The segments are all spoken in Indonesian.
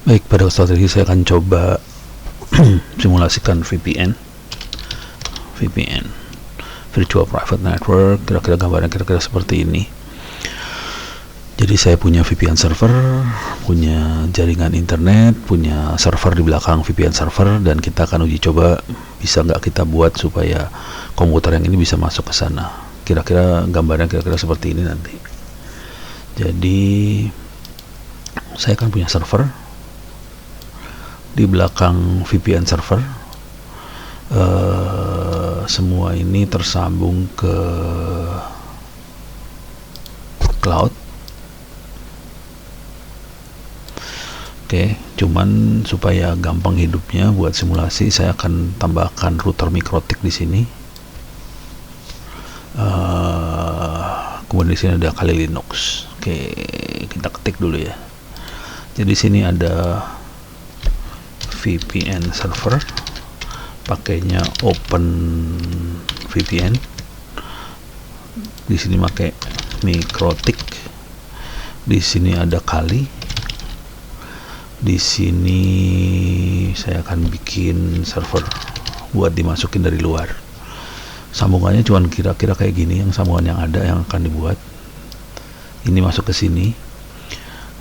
Baik, pada kesempatan ini saya akan coba simulasikan VPN Virtual Private Network. Kira-kira gambarnya kira-kira seperti ini. Jadi saya punya VPN server, punya jaringan internet, punya server di belakang VPN server, dan kita akan uji coba bisa nggak kita buat supaya komputer yang ini bisa masuk ke sana. Kira-kira gambarnya kira-kira seperti ini nanti. Jadi saya akan punya server di belakang VPN server. Semua ini tersambung ke cloud. Oke, cuman supaya gampang hidupnya buat simulasi, saya akan tambahkan router mikrotik di sini. Kemudian di sini ada Kali Linux. Oke, kita ketik dulu ya. Jadi sini ada VPN server, pakainya Open VPN. Di sini pakai mikrotik. Di sini ada Kali. Di sini saya akan bikin server buat dimasukin dari luar. Sambungannya cuma kira-kira kayak gini, yang sambungan yang ada yang akan dibuat. Ini masuk ke sini.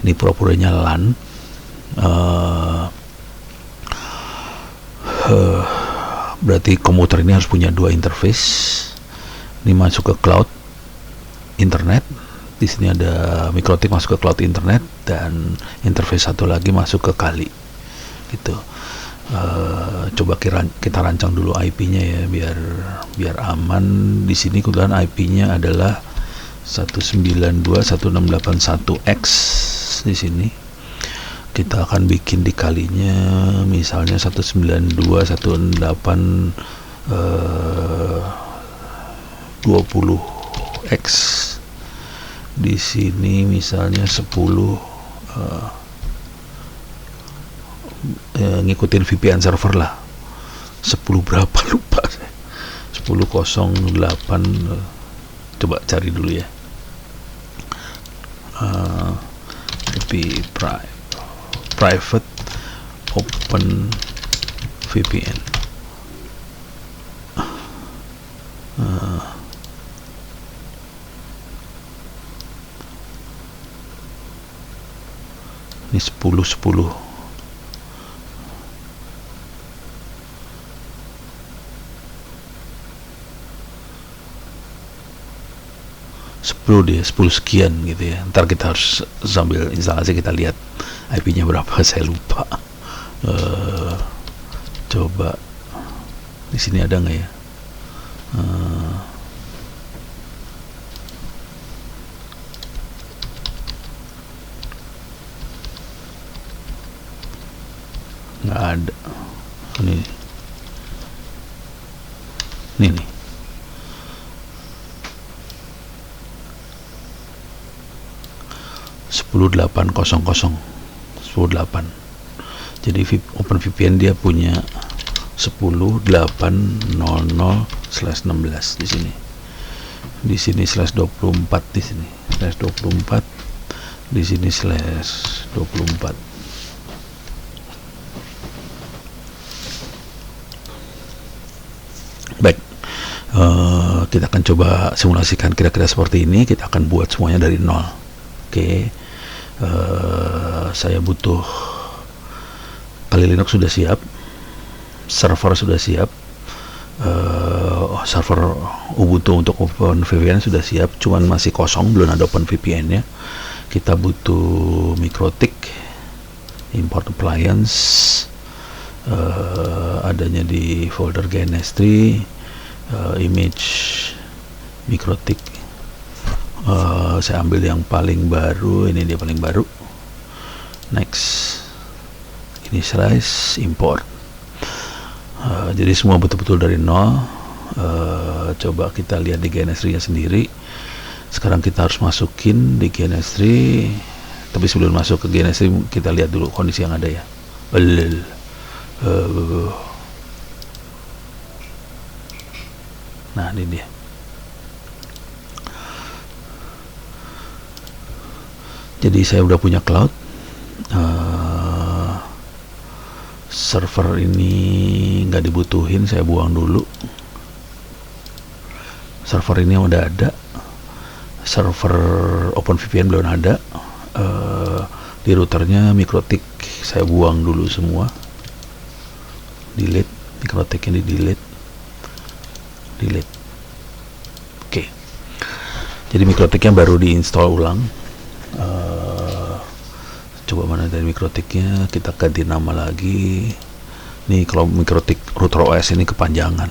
Ini pura-puranya LAN. Berarti komputer ini harus punya dua interface. Ini masuk ke cloud internet. Di sini ada mikrotik masuk ke cloud internet, dan interface satu lagi masuk ke Kali gitu. Coba kita rancang dulu IP-nya ya, biar aman. Di sini kebetulan IP-nya adalah 192.168.1x. Di sini kita akan bikin di Kalinya misalnya 192.168.20x. Di sini misalnya 10, ngikutin VPN server lah. 10 berapa lupa saya. 10.08, coba cari dulu ya. IP private open VPN. Ini 10 dia 10 sekian gitu ya. Ntar kita harus sambil instalasi kita lihat IP-nya berapa, saya lupa. Coba di sini ada nggak ya? Nggak ada. Ini nih 10.800.10.8. Jadi Open VPN dia punya 10.800/16 di sini. Di sini /24 di sini. /24 di sini /24. Baik. Kita akan coba simulasikan kira-kira seperti ini. Kita akan buat semuanya dari nol. Oke. Saya butuh Kali Linux sudah siap, server sudah siap, server Ubuntu untuk Open VPN sudah siap, cuman masih kosong, belum ada Open VPN nya. Kita butuh mikrotik, import appliance, adanya di folder GNS3, image mikrotik. Saya ambil yang paling baru, ini dia paling baru. Next, initialize, import. Jadi semua betul-betul dari nol. Coba kita lihat di GNS3 nya sendiri. Sekarang kita harus masukin di GNS3, tapi sebelum masuk ke GNS3 kita lihat dulu kondisi yang ada ya. Nah, ini dia. Jadi saya udah punya cloud. server ini nggak dibutuhin, saya buang dulu. Server ini udah ada, server OpenVPN belum ada. Di routernya MikroTik saya buang dulu semua, delete, MikroTik ini delete. Oke. Jadi MikroTiknya baru diinstal ulang. Coba mana dari MikroTiknya, kita ganti nama lagi. Nih kalau MikroTik router OS ini kepanjangan,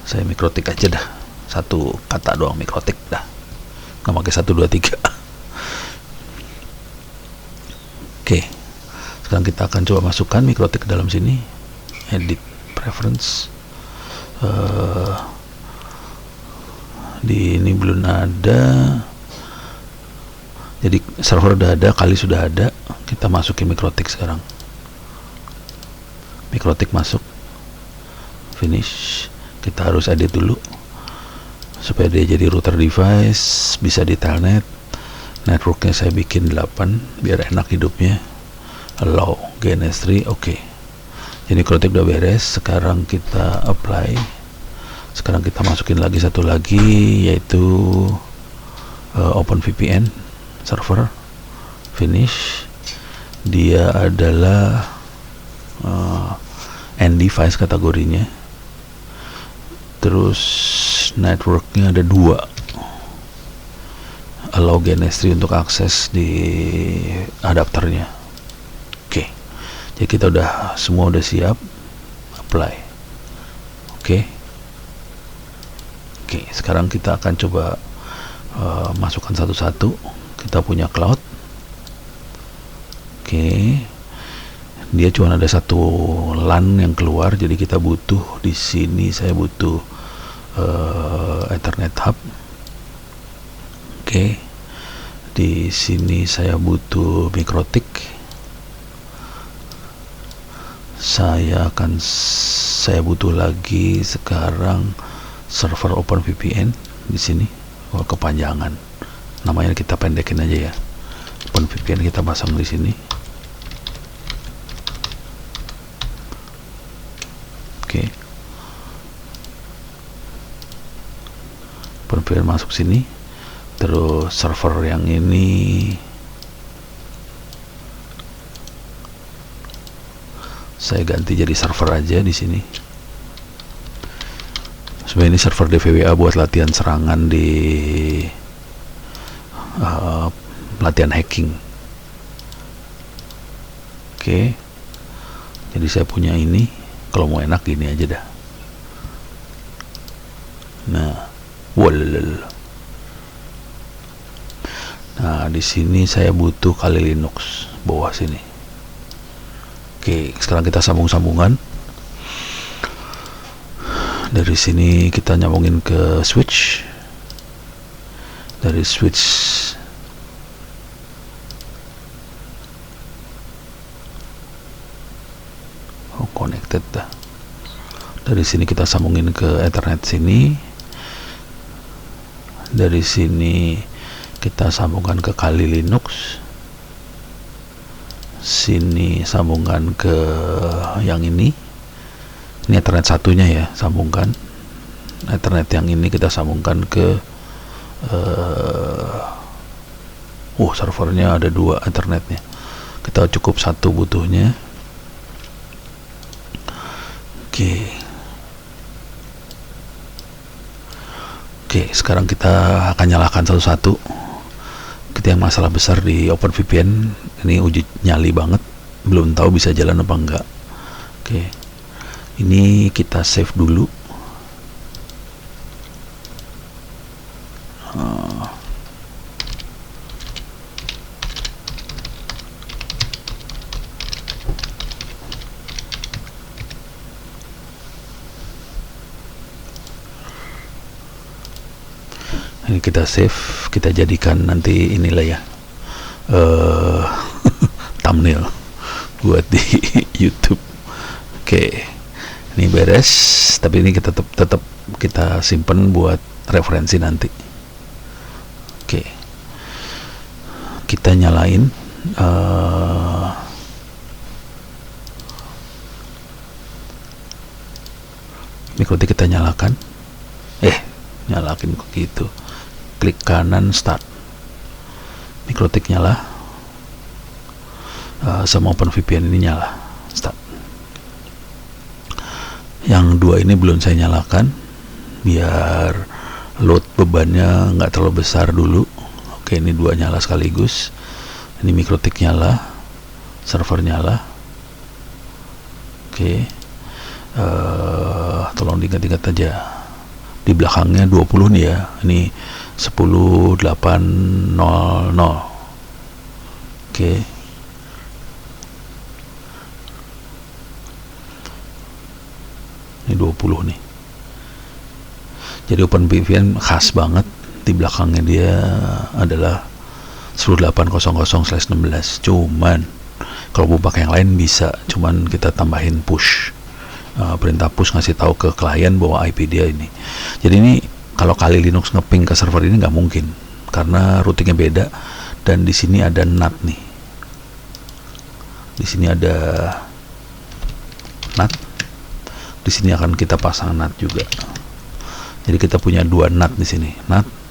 saya MikroTik aja dah, satu kata doang, MikroTik dah, nggak pakai 1 2 3. Oke, sekarang kita akan coba masukkan MikroTik ke dalam sini, edit preference. Di ini belum ada, jadi server udah ada, kali sudah ada. Kita masukin MikroTik sekarang. MikroTik masuk, finish. Kita harus edit dulu supaya dia jadi router device, bisa di telnet. Networknya saya bikin 8 biar enak hidupnya. Allow GNS3, oke. Jadi MikroTik udah beres. Sekarang kita apply. Sekarang kita masukin lagi satu lagi, yaitu OpenVPN server, finish. Dia adalah end device kategorinya. Terus networknya ada 2, allow GNS3 untuk akses di adapternya. Oke, jadi kita udah semua udah siap, apply. Oke, sekarang kita akan coba masukkan satu-satu. Kita punya cloud. Oke, dia cuma ada satu LAN yang keluar, jadi kita butuh di sini, saya butuh Ethernet hub. Oke, di sini saya butuh MikroTik. Saya butuh lagi sekarang server OpenVPN di sini. Kepanjangan, namanya kita pendekin aja ya. OpenVPN kita pasang di sini. Oke, OpenVPN masuk sini. Terus server yang ini saya ganti jadi server aja di sini. Sebenarnya ini server DVWA buat latihan serangan di latihan hacking. Oke, jadi saya punya ini. Kalau mau enak gini aja dah. Nah, nah di sini saya butuh kali Linux bawah sini. Oke, sekarang kita sambungan. Dari sini kita nyambungin ke switch. Dari switch connected dah. Dari sini kita sambungin ke Ethernet sini. Dari sini kita sambungkan ke kali Linux. Sini sambungkan ke yang ini. Ini Ethernet satunya ya, sambungkan. Ethernet yang ini kita sambungkan ke servernya ada 2 Ethernetnya. Kita cukup 1 butuhnya. Oke, sekarang kita akan nyalakan satu-satu. Kita yang masalah besar di OpenVPN ini uji nyali banget, belum tahu bisa jalan apa enggak. Oke, ini kita save dulu. Ini kita save, kita jadikan nanti inilah ya thumbnail buat di YouTube. Oke, ini beres, tapi ini kita tetap kita simpen buat referensi nanti. Oke, kita nyalain mikrotik kita nyalakan, nyalakin begitu, klik kanan start, mikrotik nyala, sama OpenVPN ini nyala, start. Yang dua ini belum saya nyalakan biar load bebannya nggak terlalu besar dulu. Oke, ini dua nyala sekaligus, ini mikrotik nyala, server nyala. Oke, tolong diingat-ingat aja di belakangnya 20 nih ya, ini 10.800. Oke, ini 20 nih. Jadi OpenVPN khas banget, di belakangnya dia adalah 10800/16. Cuman kalau mau pakai yang lain bisa, cuman kita tambahin push, perintah push ngasih tahu ke klien bahwa IP dia ini. Jadi ini kalau Kali Linux ngeping ke server ini nggak mungkin, karena routingnya beda. Dan di sini ada NAT nih, di sini ada NAT, di sini akan kita pasang NAT juga. Jadi kita punya dua NAT di sini, NAT.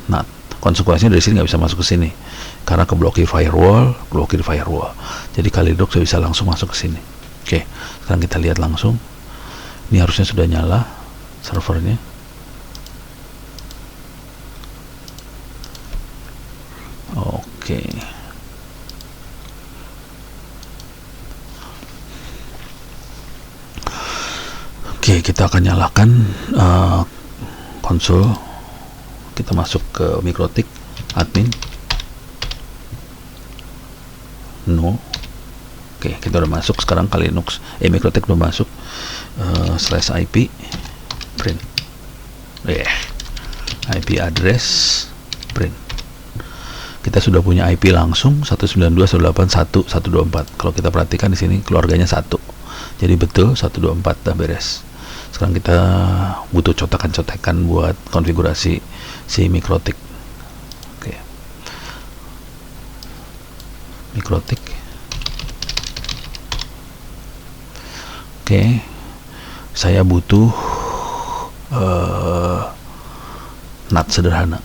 Konsekuensinya dari sini nggak bisa masuk ke sini karena keblokir firewall. Jadi Kali Linux bisa langsung masuk ke sini. Oke, sekarang kita lihat langsung. Ini harusnya sudah nyala servernya. Oke. Oke, kita akan nyalakan konsol. Kita masuk ke mikrotik admin. No. Oke, kita udah masuk sekarang. Kali Linux mikrotik udah masuk. /IP print. IP address print. Kita sudah punya IP langsung 192.168.124. Kalau kita perhatikan di sini keluarganya 1. Jadi betul 124 dah beres. Sekarang kita butuh cotekan-cotekan buat konfigurasi si mikrotik. Oke. Mikrotik. Oke. Saya butuh NAT sederhana.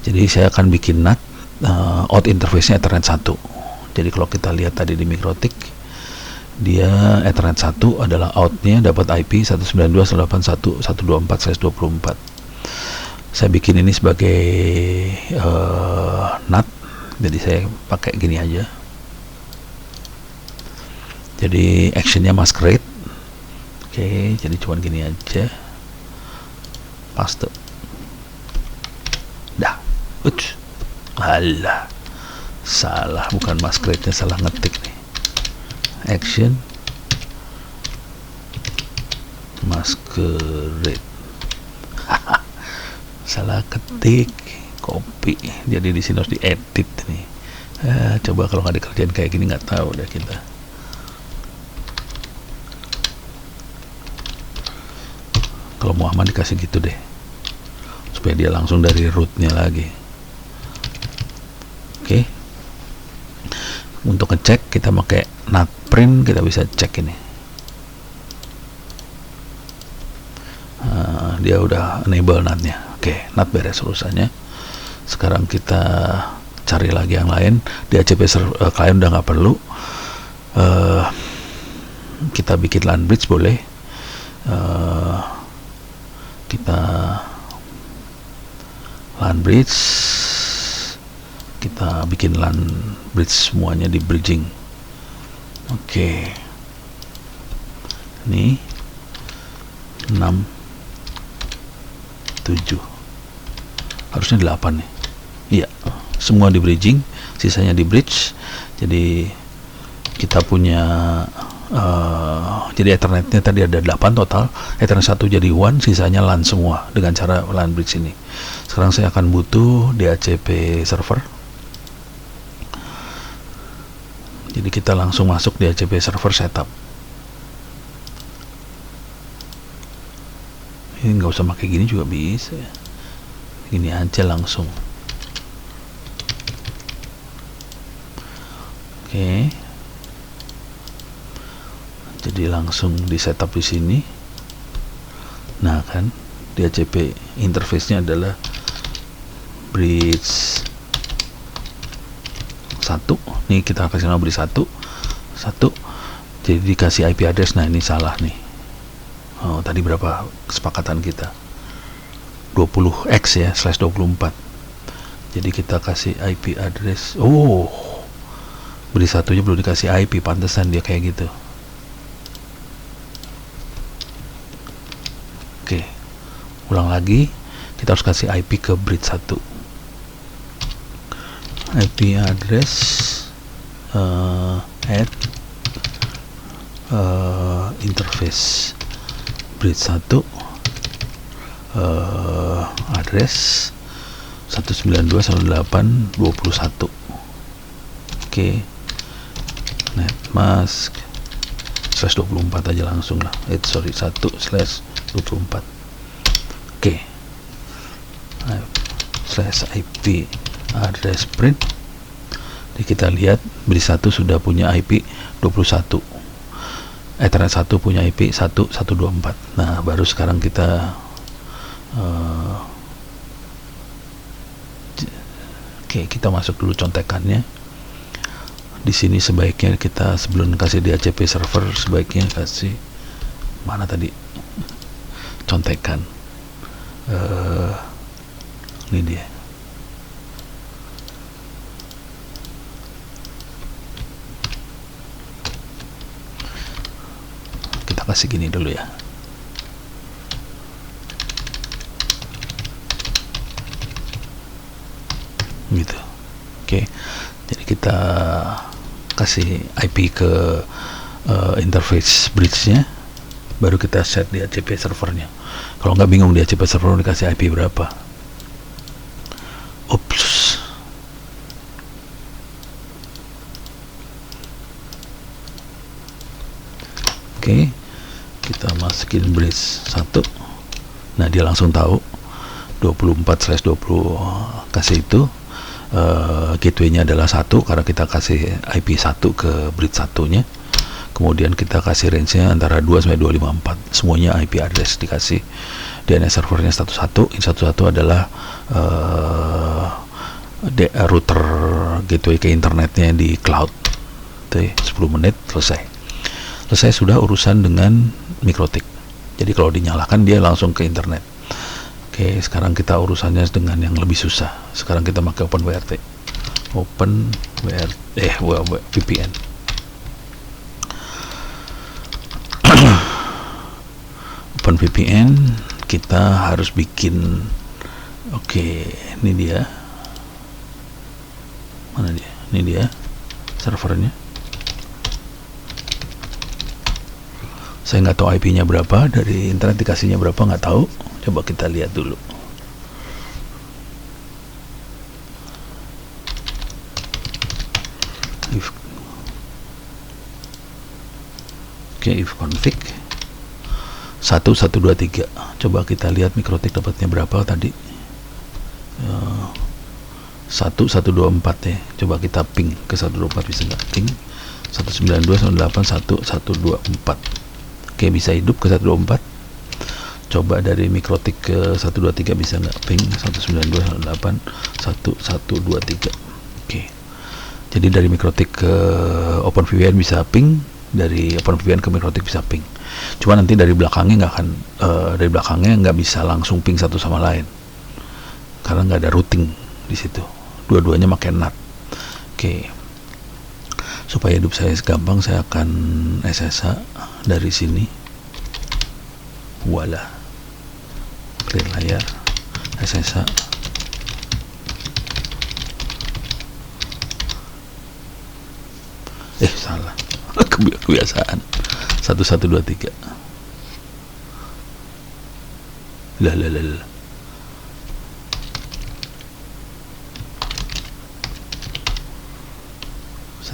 Jadi saya akan bikin NAT, out interface-nya Ethernet 1. Jadi kalau kita lihat tadi di mikrotik, dia Ethernet 1 adalah outnya dapat IP 192.168.124/24. Saya bikin ini sebagai NAT, jadi saya pakai gini aja. Jadi actionnya masquerade. Oke, jadi cuman gini aja, paste. Dah, alah, salah, bukan masquerade-nya, salah ngetik nih. Action masquerade. Salah ketik, copy. Jadi di sini harus diedit nih. Coba kalau nggak dikerjain kayak gini nggak tahu deh kita. Kalau mau aman dikasih gitu deh, supaya dia langsung dari rootnya lagi. Oke. Untuk ngecek kita pakai NAT print, kita bisa cek ini. Dia udah enable NAT-nya. Oke, NAT beres urusannya. Sekarang kita cari lagi yang lain. DHCP client udah nggak perlu. Kita bikin LAN bridge boleh. Kita LAN bridge, kita bikin LAN bridge semuanya di bridging. Oke, ini 6 7 harusnya 8 nih. Iya, semua di bridging, sisanya di bridge. Jadi kita punya jadi Ethernetnya tadi ada 8 total, Ethernet 1 jadi 1, sisanya LAN semua dengan cara LAN bridge ini. Sekarang saya akan butuh DHCP server. Jadi kita langsung masuk DHCP server setup. Ini nggak usah pakai gini juga bisa, gini aja langsung. Oke. Jadi langsung di setup di sini. Nah kan, DHCP interface-nya adalah bridge 1. Nih kita kasih nama bridge 1. Jadi dikasih IP address. Nah ini salah nih. Oh, tadi berapa kesepakatan kita? 20x ya, /24. Jadi kita kasih IP address. Oh, bridge 1-nya belum dikasih IP, pantesan dia kayak gitu. Oke, ulang lagi. Kita harus kasih IP ke bridge 1. IP address add interface bridge 1 address 192.168.21. Oke, netmask /24 aja langsung lah. 1/24. Oke, /IP address print. Jadi kita lihat bridge 1 sudah punya IP 21. Ethernet 1 punya IP 1.1.24. Nah, baru sekarang kita oke, kita masuk dulu contekannya. Di sini sebaiknya kita sebelum kasih DHCP server sebaiknya kasih mana tadi contekan. Ini dia. Kita kasih gini dulu ya. Gitu. Oke. Jadi kita kasih IP ke interface bridge-nya, baru kita set DHCP servernya. Kalau nggak bingung DHCP server dikasih IP berapa. Ups. Oke, kita masukin bridge 1. Nah, dia langsung tahu 24/20 kasih itu. Gateway-nya adalah 1 karena kita kasih IP 1 ke bridge 1-nya. Kemudian kita kasih range-nya antara 2 sampai 254. Semuanya IP address dikasih. DNS servernya 1.1. Ini 1.1 adalah router gateway ke internetnya di cloud. 10 menit selesai. Selesai sudah urusan dengan MikroTik. Jadi kalau dinyalakan dia langsung ke internet. Oke, sekarang kita urusannya dengan yang lebih susah. Sekarang kita pakai OpenWrt. VPN. OpenVPN kita harus bikin. Oke, ini dia. Mana dia? Ini dia servernya. Saya nggak tahu IP-nya berapa, dari internet dikasihnya berapa nggak tahu. Coba kita lihat dulu. If config 1123. Coba kita lihat MikroTik dapatnya berapa tadi. 1124 ya. Coba kita ping ke 124, bisa nggak? Ping 192.168.124. Oke, bisa hidup ke 124. Coba dari MikroTik ke 123 bisa nggak? Ping 192.168.123. Oke. Jadi dari MikroTik ke OpenVPN bisa ping, dari OpenVPN ke MikroTik bisa ping. Cuma nanti dari belakangnya nggak akan, dari belakangnya nggak bisa langsung ping satu sama lain, karena nggak ada routing di situ. Dua-duanya pakai NAT. Oke. Supaya hidup saya gampang, saya akan SSH dari sini. Voila. Clear layar, SSH. Salah. Kebiasaan. 1123. Lah.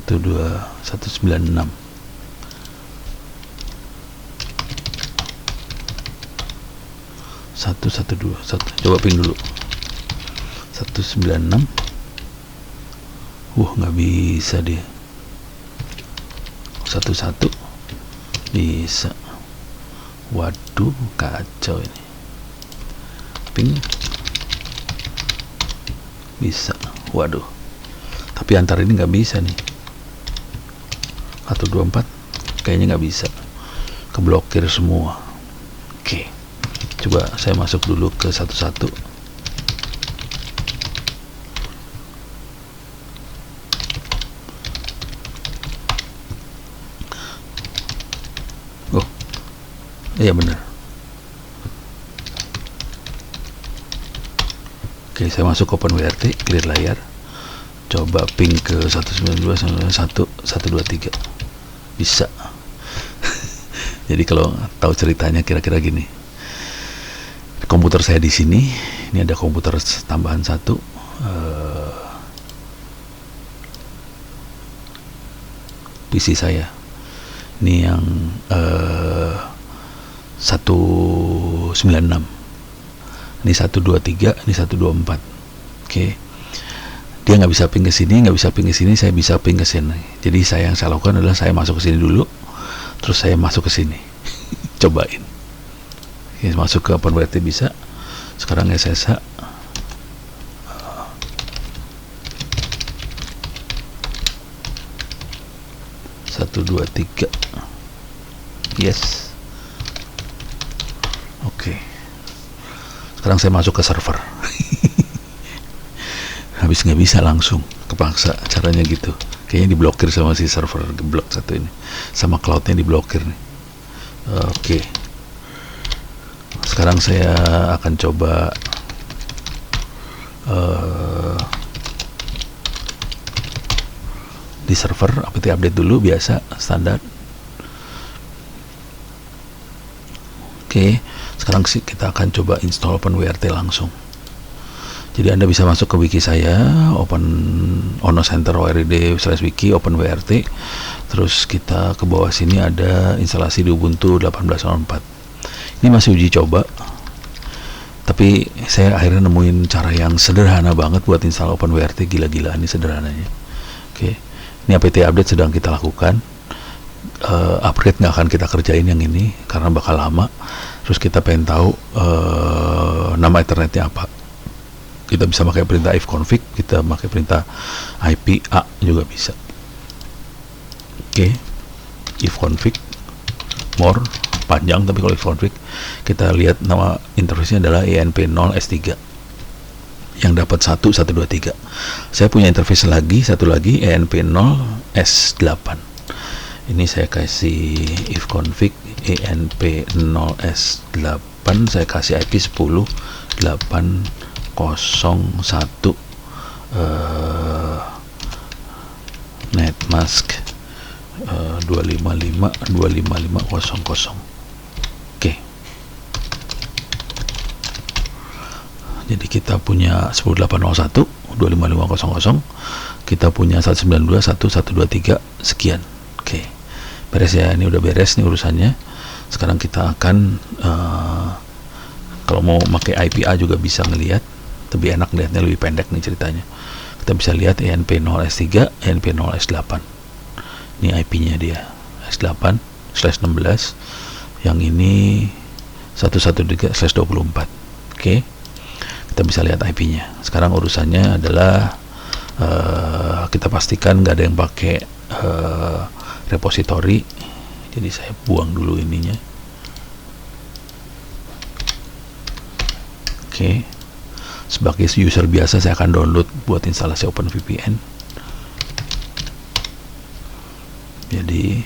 196. Coba ping dulu. 196. Nggak bisa dia. 11 bisa. Waduh, kacau ini. Ping bisa. Waduh, tapi antar ini nggak bisa nih. 124 kayaknya nggak bisa, keblokir semua. Oke, coba saya masuk dulu ke 11. Oh iya benar. Oke, saya masuk ke OpenWRT, clear layar, coba ping ke 192.1.123, bisa. Jadi kalau tahu ceritanya kira-kira gini, komputer saya di sini, ini ada komputer tambahan satu, PC saya, ini yang 196. Ini 123, ini 124. Oke. Dia nggak bisa ping ke sini, nggak bisa ping ke sini, saya bisa ping ke sini. Jadi yang saya lakukan adalah saya masuk ke sini dulu, terus saya masuk ke sini. Cobain. Oke, masuk ke OpenWRT bisa. Sekarang SSH. Satu, dua, tiga. Yes. Oke. Sekarang saya masuk ke server. Habis nggak bisa langsung, kepaksa caranya gitu. Kayaknya diblokir sama si server geblok satu ini, sama cloudnya diblokir nih. Oke. Sekarang saya akan coba di server apt update dulu, biasa standar. Oke. Sekarang sih kita akan coba install OpenWRT langsung. Jadi Anda bisa masuk ke wiki saya, Open Ono Center ORID/wiki OpenWRT. Terus kita ke bawah sini ada instalasi di Ubuntu 18.04. Ini masih uji coba, tapi saya akhirnya nemuin cara yang sederhana banget buat install OpenWRT. Gila-gilaan ini sederhananya. Oke, ini apt update sedang kita lakukan. Upgrade nggak akan kita kerjain yang ini karena bakal lama. Terus kita pengen tahu nama ethernetnya apa. Kita bisa pakai perintah ifconfig, kita pakai perintah IPA juga bisa. Oke, ifconfig more panjang, tapi kalau ifconfig kita lihat nama interface-nya adalah ENP0S3 yang dapat 1.1.2.3. Saya punya interface lagi, satu lagi ENP0S8. Ini saya kasih ifconfig ENP0S8, saya kasih IP 10.801 netmask 255.255.00. Oke. Jadi kita punya 10.801 255.00, kita punya 192.1.123 sekian. Oke. Beres ya, ini udah beres nih urusannya. Sekarang kita akan kalau mau pakai IPA juga bisa ngelihat, lebih enak lihatnya, lebih pendek nih ceritanya. Kita bisa lihat ENP0S3, ENP0S8. Ini IP-nya dia, S8/16. Yang ini 113/24. Oke. Kita bisa lihat IP-nya. Sekarang urusannya adalah kita pastikan nggak ada yang pakai repository. Jadi saya buang dulu ininya. Oke. Sebagai user biasa saya akan download buat instalasi OpenVPN. Jadi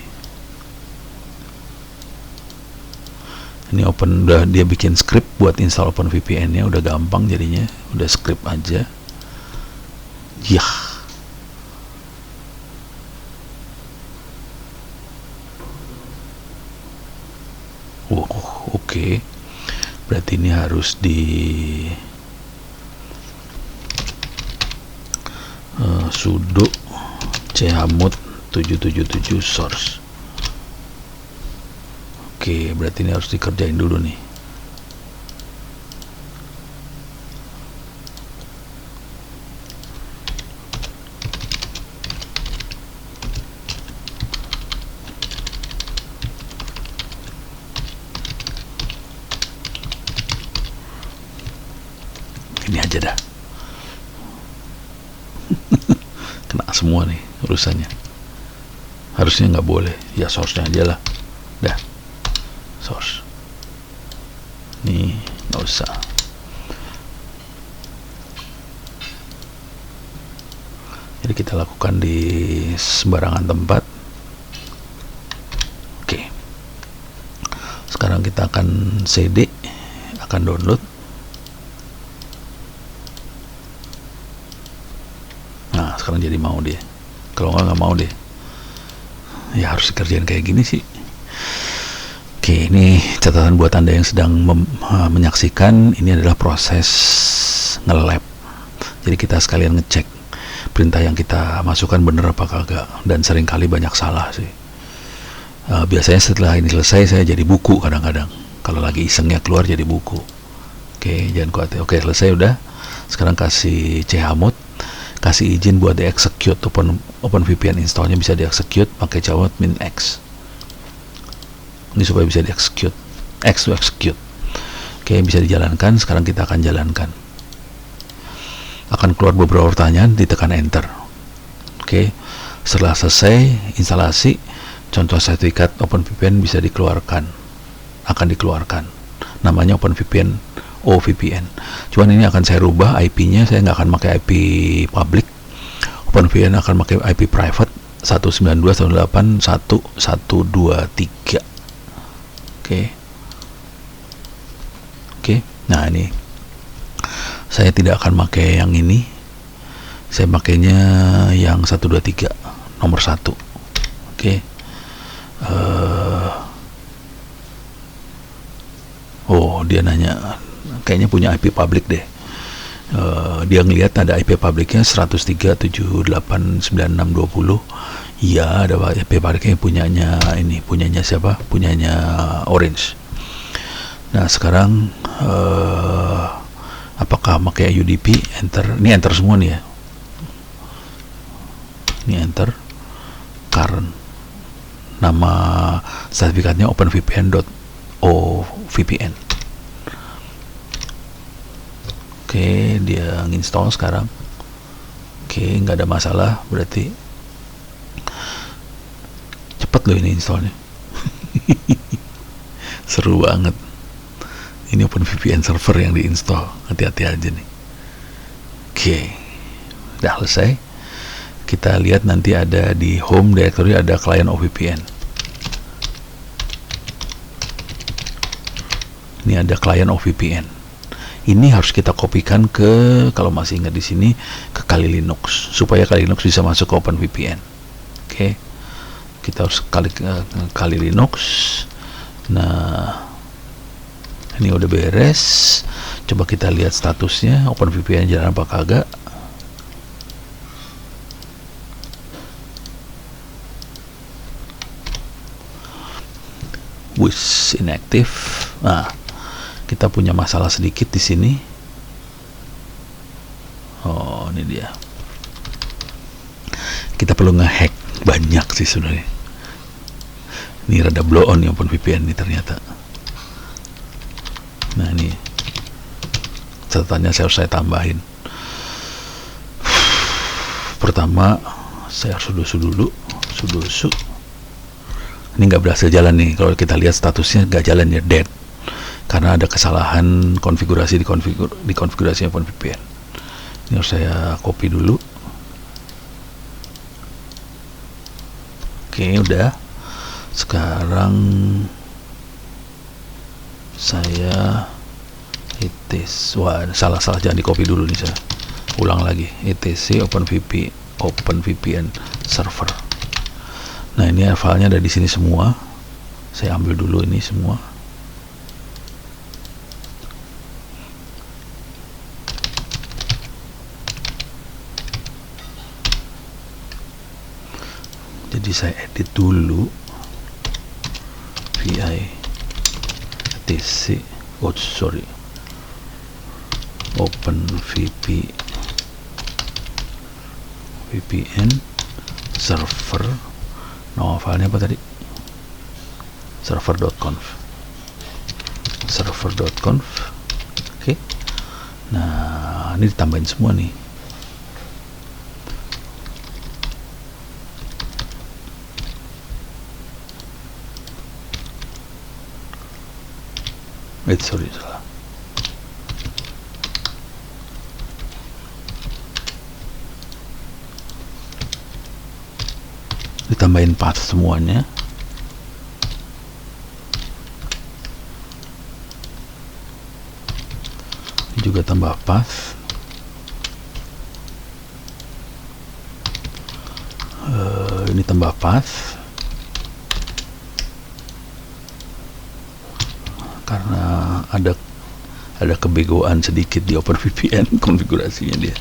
ini udah dia bikin script buat install OpenVPN-nya, udah gampang jadinya, udah script aja. Yah. Oke. Berarti ini harus di sudo chmod 777 source. Oke, berarti ini harus dikerjain dulu nih. aja dah. Kena semua nih urusannya. Harusnya nggak boleh, ya source-nya aja lah. Dah, source. Nih nggak usah. Jadi kita lakukan di sembarangan tempat. Oke. Sekarang kita akan CD, akan download. Nah, sekarang jadi mau dia. Kalau nggak mau deh. Ya harus dikerjain kayak gini sih. Oke, ini catatan buat Anda yang sedang menyaksikan. Ini adalah proses nge-lab. Jadi kita sekalian ngecek perintah yang kita masukkan bener apa kagak, dan seringkali banyak salah sih. Biasanya setelah ini selesai saya jadi buku kadang-kadang. Kalau lagi isengnya keluar jadi buku. Oke, jangan khawatir. Oke, selesai udah. Sekarang kasih chmod, kasih izin buat di-execute OpenVPN installnya, bisa di-execute pakai chmod -x. Ini supaya bisa di-execute, X to execute. Oke, bisa dijalankan. Sekarang kita akan jalankan. Akan keluar beberapa pertanyaan, ditekan enter. Oke, setelah selesai instalasi, contoh sertifikat OpenVPN bisa dikeluarkan, akan dikeluarkan. Namanya OpenVPN OVPN. Cuman ini akan saya rubah IP-nya, saya nggak akan pakai IP public. OpenVPN akan pakai IP private 192.168.1.123. Oke. Nah, ini saya tidak akan pakai yang ini. Saya pakainya yang 123 nomor 1. Oke. Oh, dia nanya kayaknya punya IP public deh. Dia ngelihat ada IP publiknya 103.78.96.20. Iya, ada IP publiknya, punyanya siapa? Punyanya Orange. Nah, sekarang apakah pakai UDP? Enter. Ini enter semua nih ya. Ini enter. Current. Nama sertifikatnya OpenVPN.OVPN. Oke, dia nginstall sekarang. Oke, nggak ada masalah, berarti cepet loh ini installnya. Seru banget. Ini OpenVPN server yang diinstal, hati-hati aja nih. Oke, udah selesai. Kita lihat nanti ada di home directory ada klien OVPN. Ini ada klien OVPN. Ini harus kita kopikan ke, kalau masih ingat di sini, ke Kali Linux, supaya Kali Linux bisa masuk ke OpenVPN. Oke, kita harus Kali Linux. Nah, ini udah beres. Coba kita lihat statusnya, OpenVPN jalan apa kagak. Wis inactive. Nah, kita punya masalah sedikit di sini. Oh, ini dia. Kita perlu ngehack banyak sih sebenarnya. Ini rada blow on ya OpenVPN ini ternyata. Nah, ini catatannya saya tambahin. Pertama, saya harus sudosu dulu. Sudosu. Ini nggak berhasil jalan nih. Kalau kita lihat statusnya nggak jalan ya, dead. Karena ada kesalahan konfigurasi di konfigurasi OpenVPN. Ini harus saya copy dulu. Oke, udah. Sekarang saya salah jangan di copy dulu nih, saya ulang lagi. etc OpenVPN server. Nah, ini filenya ada di sini semua. Saya ambil dulu ini semua. Jadi saya edit dulu vi etc OpenVPN server. Nama filenya apa tadi? server.conf. Oke. Nah, Ini ditambahin semua nih. Sorry, salah. Ditambahin path semuanya. Ini juga tambah path. Ini tambah path. Karena ada kebegoan sedikit di OpenVPN konfigurasinya dia.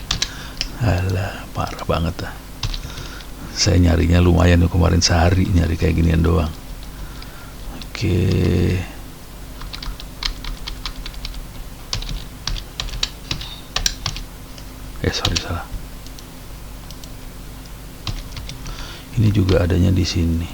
Alah, parah banget lah. Saya nyarinya lumayan kemarin, sehari nyari kayak ginian doang. Oke. Sorry, salah. Ini juga adanya di sini.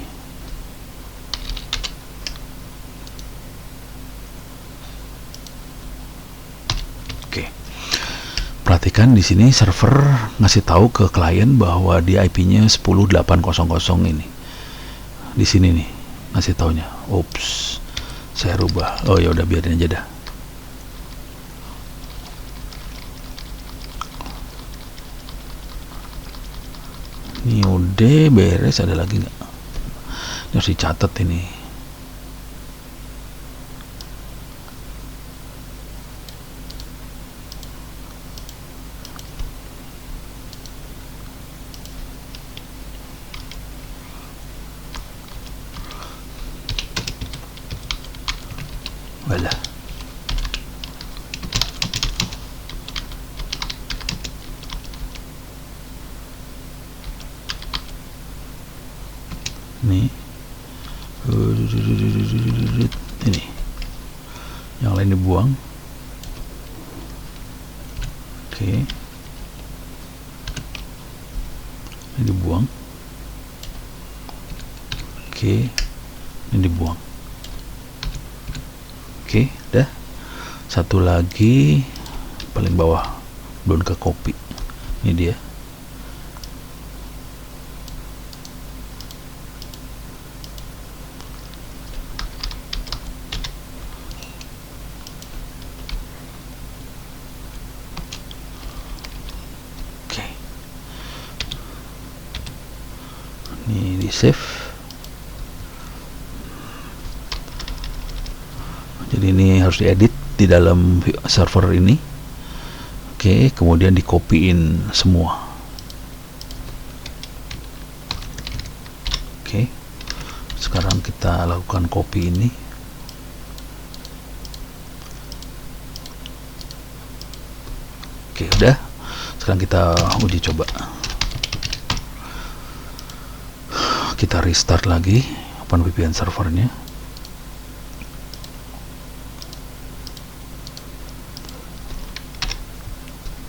Perhatikan di sini server ngasih tahu ke klien bahwa di IP-nya 10800 ini. Di sini nih ngasih taunya. Ups, saya rubah. Oh ya udah, biarin aja dah. Ini udah beres, ada lagi nggak? Ini harus dicatat ini. Walah. Nih. Ini. Yang lain dibuang. Oke. Ini dibuang. Oke. Ini dibuang. Oke, dah. Satu lagi paling bawah, belum ke copy. Ini dia. Oke. Ini di save. Jadi ini harus diedit di dalam server ini. Oke, kemudian dikopiin semua. Oke, sekarang kita lakukan copy ini. Oke, udah. Sekarang kita uji coba. Kita restart lagi OpenVPN servernya.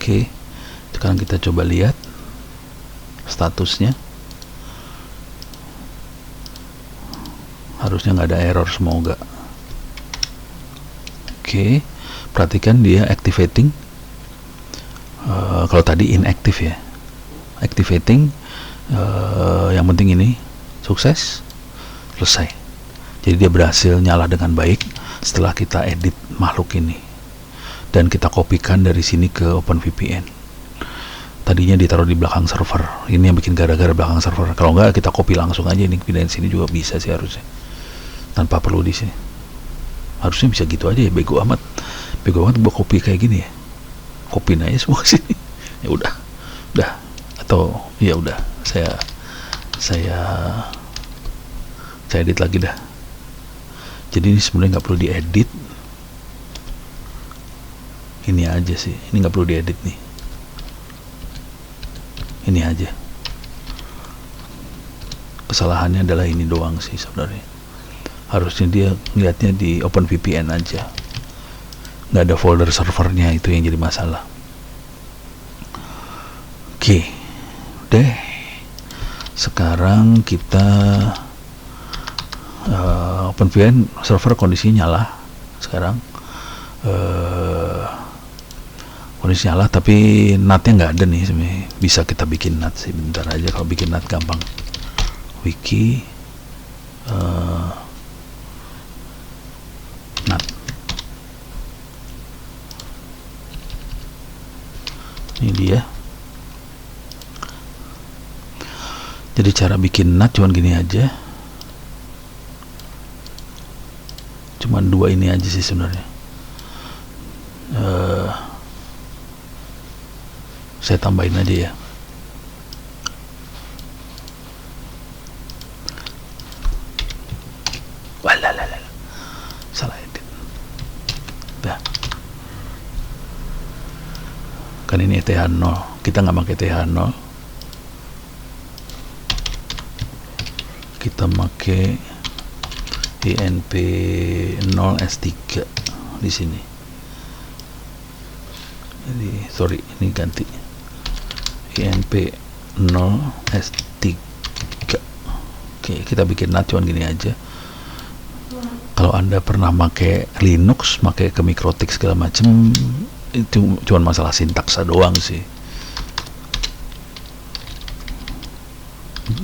Oke, sekarang kita coba lihat statusnya. Harusnya nggak ada error, semoga. Oke, perhatikan dia activating. Kalau tadi inactive ya, activating. Yang penting ini sukses, selesai. Jadi dia berhasil nyala dengan baik setelah kita edit makhluk ini. Dan kita kopikan dari sini ke OpenVPN. Tadinya ditaruh di belakang server. Ini yang bikin gara-gara belakang server. Kalau enggak, kita copy langsung aja. Ini pindahin sini juga bisa sih harusnya, tanpa perlu di sini. Harusnya bisa gitu aja ya. Bego amat buat copy kayak gini ya. Copy aja semua sini. Ya udah. Atau ya udah. Saya edit lagi dah. Jadi ini sebenarnya nggak perlu diedit. Ini aja sih, ini nggak perlu diedit nih. Ini aja. Kesalahannya adalah ini doang sih sebenarnya. Harusnya dia lihatnya di OpenVPN aja. Nggak ada folder servernya, itu yang jadi masalah. Oke, deh. Sekarang kita OpenVPN server kondisinya nyala sekarang. kondisi nyala, tapi NAT-nya nggak ada nih sebenarnya. Bisa kita bikin NAT sih, bentar aja. Kalau bikin NAT gampang. Wiki NAT. Ini dia. Jadi cara bikin NAT cuman gini aja. Cuman dua ini aja sih sebenarnya. Saya tambahin aja ya. Walalala, salah edit. Dah. Kan ini ETH0, kita nggak pakai ETH0, kita pakai INP0S3 di sini. Jadi sorry, ini ganti INP0S3. Oke, kita bikin NAT cuman gini aja. Kalau Anda pernah pakai Linux, pakai ke Mikrotik segala macem, itu cuma masalah sintaksa doang sih.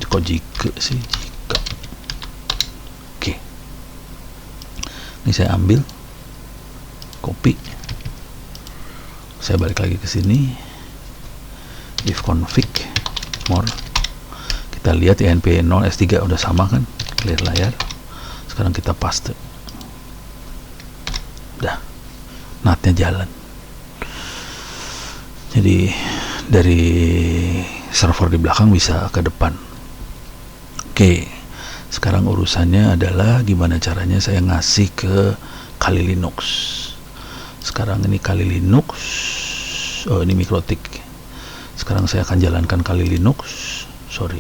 Kok jika sih? Jika. Oke. Ini saya ambil, copy. Saya balik lagi ke sini. If config more. Kita lihat INP0S3 udah sama kan? Clear layar. Sekarang kita paste. Udah. NAT-nya jalan. Jadi dari server di belakang bisa ke depan. Oke, sekarang urusannya adalah gimana caranya saya ngasih ke Kali Linux. Sekarang ini Kali Linux. Oh, ini Mikrotik. Sekarang saya akan jalankan Kali Linux. Sorry,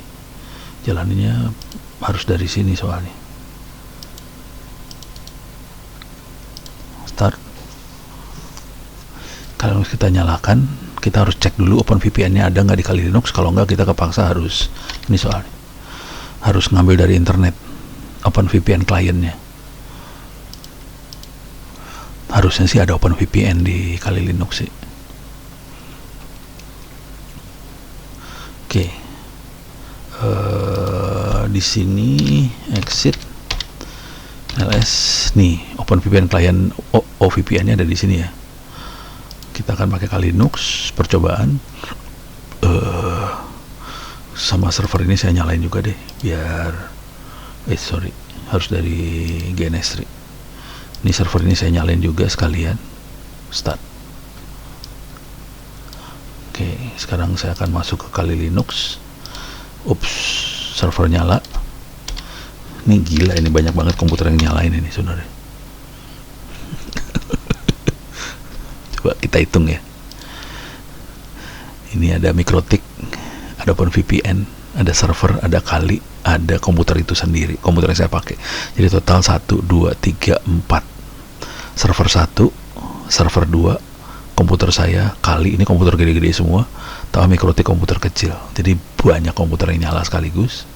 jalannya harus dari sini soalnya. Start. Kalau kita nyalakan, kita harus cek dulu OpenVPN-nya ada nggak di Kali Linux. Kalau nggak, kita kepaksa harus ini soalnya harus ngambil dari internet OpenVPN kliennya. Harusnya sih ada OpenVPN di Kali Linux sih. Oke, di sini exit ls nih OpenVPN klien OVPN-nya ada di sini ya. Kita akan pakai Kali Linux percobaan. Sama server ini saya nyalain juga deh, biar sorry, harus dari GNS3. Ini server ini saya nyalain juga sekalian. Start. Oke, sekarang saya akan masuk ke Kali Linux. Ups, server nyala. Ini gila, ini banyak banget komputer yang nyalain ini sebenarnya. Coba kita hitung ya. Ini ada Mikrotik, ada OpenVPN, ada server, ada Kali, ada komputer itu sendiri, komputer yang saya pakai. Jadi total 1, 2, 3, 4. Server 1, server 2, komputer saya, Kali, ini komputer gede-gede semua, tambah Mikrotik komputer kecil. Jadi banyak komputer yang nyala sekaligus.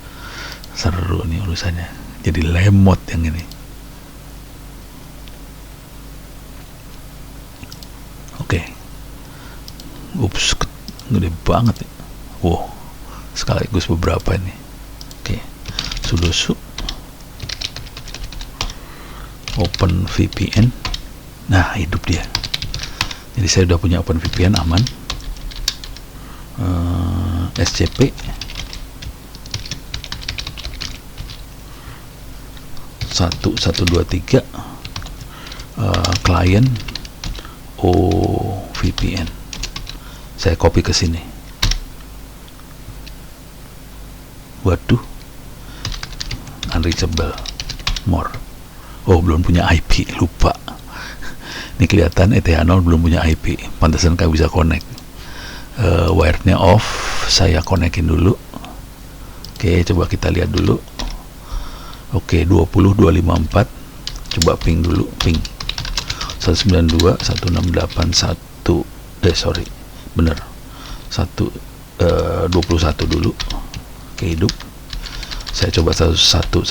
Seru nih urusannya. Jadi lemot yang ini. Oke. Ups, gede banget ya. Wow, sekaligus beberapa ini. Oke, sudo su OpenVPN. Nah, hidup dia. Jadi saya udah punya OpenVPN aman. SCP 1123 klien OVPN. Saya copy ke sini. Waduh, unreachable more. Oh, belum punya IP, lupa. Ini kelihatan ETH0 belum punya IP, pantesan nggak bisa connect. Wirednya off, saya konekin dulu. Oke, coba kita lihat dulu. Oke, 20.254. Coba ping dulu, ping 192.168.1. Sorry, bener 21 dulu. Oke, hidup. Saya coba 124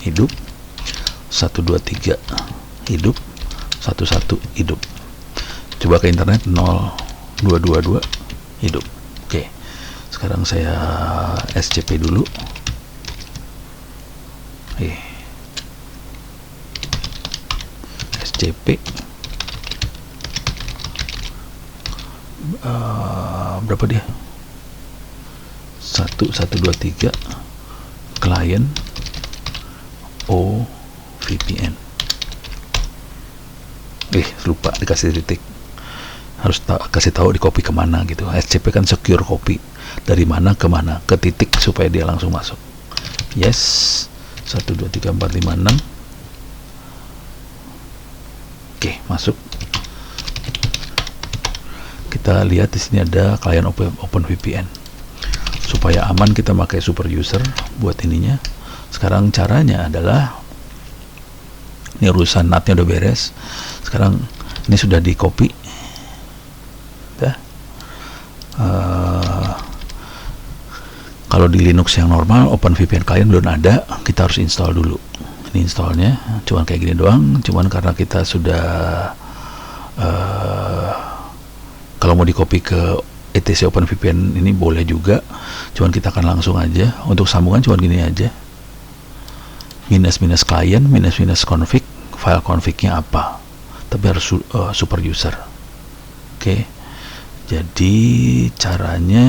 hidup, 123 hidup, 11 hidup. Coba ke internet 0222 hidup. Oke. Sekarang saya SCP dulu. SCP berapa dia? 1123 klien OVPN. Lupa dikasih titik. Harus kasih tahu di copy kemana gitu. SCP kan secure copy, dari mana ke mana, ke titik supaya dia langsung masuk. Yes, 123456. Oke, masuk. Kita lihat di sini ada klien OpenVPN. Supaya aman kita pakai super user buat ininya. Sekarang caranya adalah, ini urusan NAT-nya udah beres. Sekarang ini sudah di copy. Kalau di Linux yang normal OpenVPN client belum ada, kita harus install dulu. Ini installnya cuman kayak gini doang, cuman karena kita sudah kalau mau di copy ke etc OpenVPN ini boleh juga, cuman kita akan langsung aja. Untuk sambungan cuman gini aja, minus client minus config, file confignya apa, tapi harus super user. Oke. Jadi caranya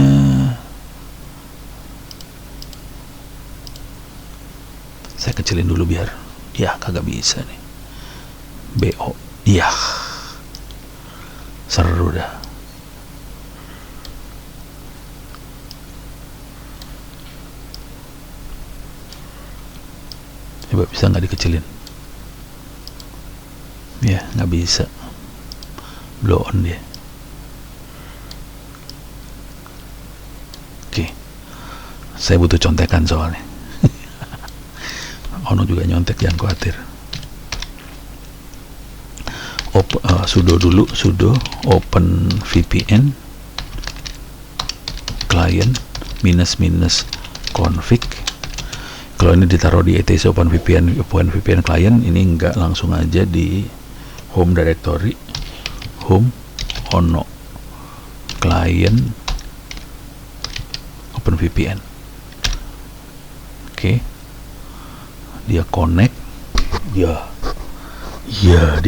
saya kecilin dulu biar ya kagak bisa nih. BO iya, seru dah. Coba bisa nggak dikecilin? Ya nggak bisa, blow on dia. Saya butuh contekan soalnya. Ono juga nyontek, jangan khawatir. Sudo dulu, sudo OpenVPN client minus config. Kalau ini ditaruh di etc OpenVPN client, ini enggak, langsung aja di home directory, home ono client OpenVPN. Oke, dia connect, dia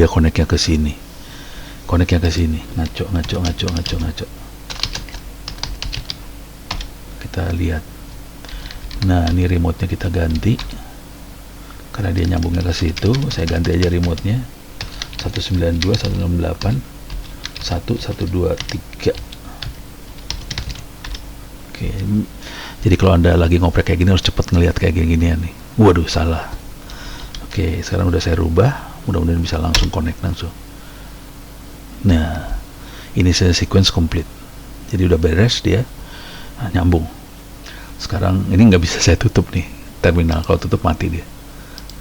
connectnya ke sini, ngaco. Kita lihat. Nah, ini remote-nya kita ganti karena dia nyambungnya ke situ. Saya ganti aja remote-nya 192.168.1.123. Oke. Jadi kalau Anda lagi ngoprek kayak gini harus cepet ngelihat kayak gini-ginian nih. Waduh, salah. Oke, sekarang udah saya rubah. Mudah-mudahan bisa langsung connect langsung. Nah, ini saya sequence complete. Jadi udah beres dia. Nah, nyambung. Sekarang ini nggak bisa saya tutup nih terminal. Kalau tutup mati dia.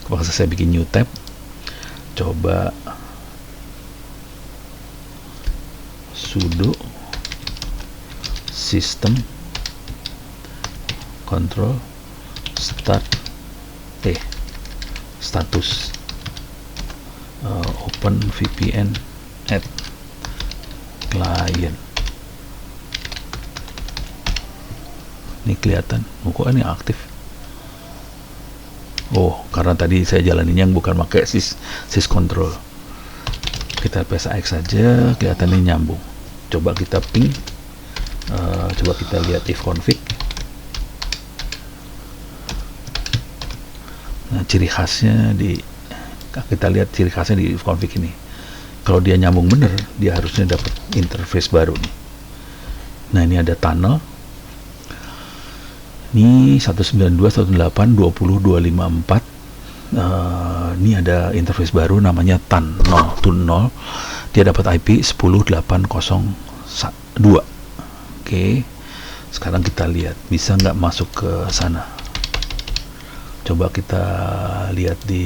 Paksa saya bikin new tab. Coba sudo system control start status OpenVPN add client. Ini kelihatan, kok ini aktif. Oh, karena tadi saya jalaninnya bukan pakai syscontrol. Kita PSAX saja, kelihatannya nyambung. Coba kita ping, coba kita lihat if config. Nah, ciri khasnya kita lihat ciri khasnya di if config ini. Kalau dia nyambung bener, dia harusnya dapat interface baru nih. Nah, ini ada tunnel. Ini 192.168.20.254. Ini ada interface baru namanya TAN 0 to 0. Dia dapat IP 10.802. Oke. Sekarang kita lihat bisa nggak masuk ke sana. Coba kita lihat di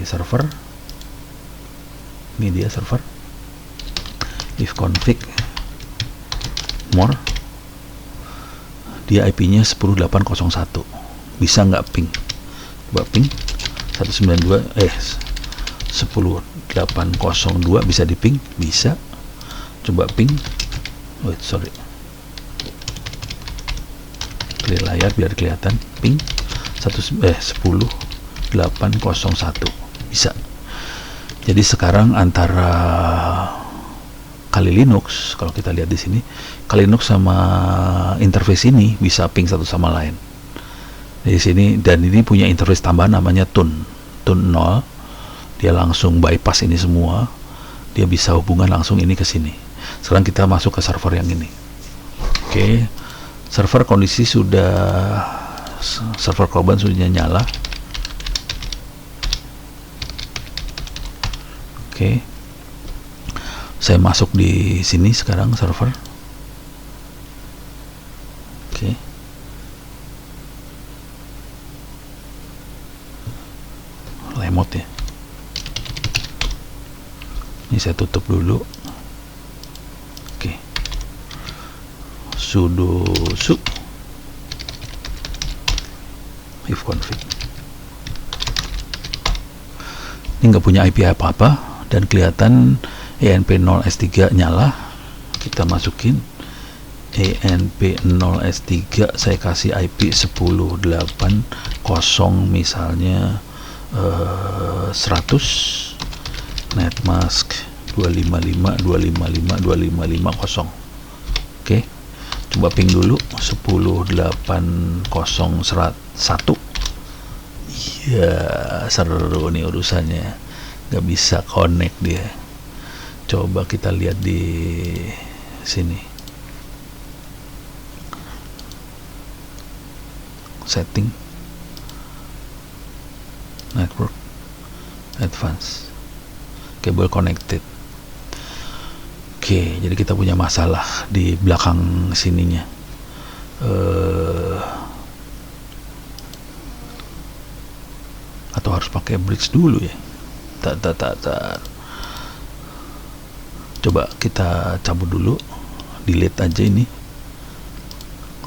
server. Ini dia server. If config more, dia IP-nya 10.801. Bisa nggak ping? Coba ping 192 10.802 bisa di ping? Bisa. Coba ping. Wait, sorry, clear layar biar kelihatan. Ping 10.801 bisa. Jadi sekarang antara Kali Linux, kalau kita lihat di sini, Kali Linux sama interface ini bisa ping satu sama lain di sini, dan ini punya interface tambahan namanya tune 0. Dia langsung bypass ini semua, dia bisa hubungan langsung ini ke sini. Sekarang kita masuk ke server yang ini. Oke, server kondisi server korban sudah nyala. Oke, saya masuk di sini sekarang server. Oke, lemot ya. Ini saya tutup dulu. Oke, sudo su ifconfig. Ini nggak punya IP apa-apa dan kelihatan ENP0S3 nyala. Kita masukin ENP0S3, saya kasih IP 10.8.0 misalnya 100, netmask 255.255.255.0. Oke, coba ping dulu 10.8.0.1. ya seru nih urusannya, nggak bisa connect dia. Coba kita lihat di sini, setting, network, advance, cable connected. Oke, jadi kita punya masalah di belakang sininya. Atau harus pakai bridge dulu ya? Coba kita cabut dulu, delete aja ini,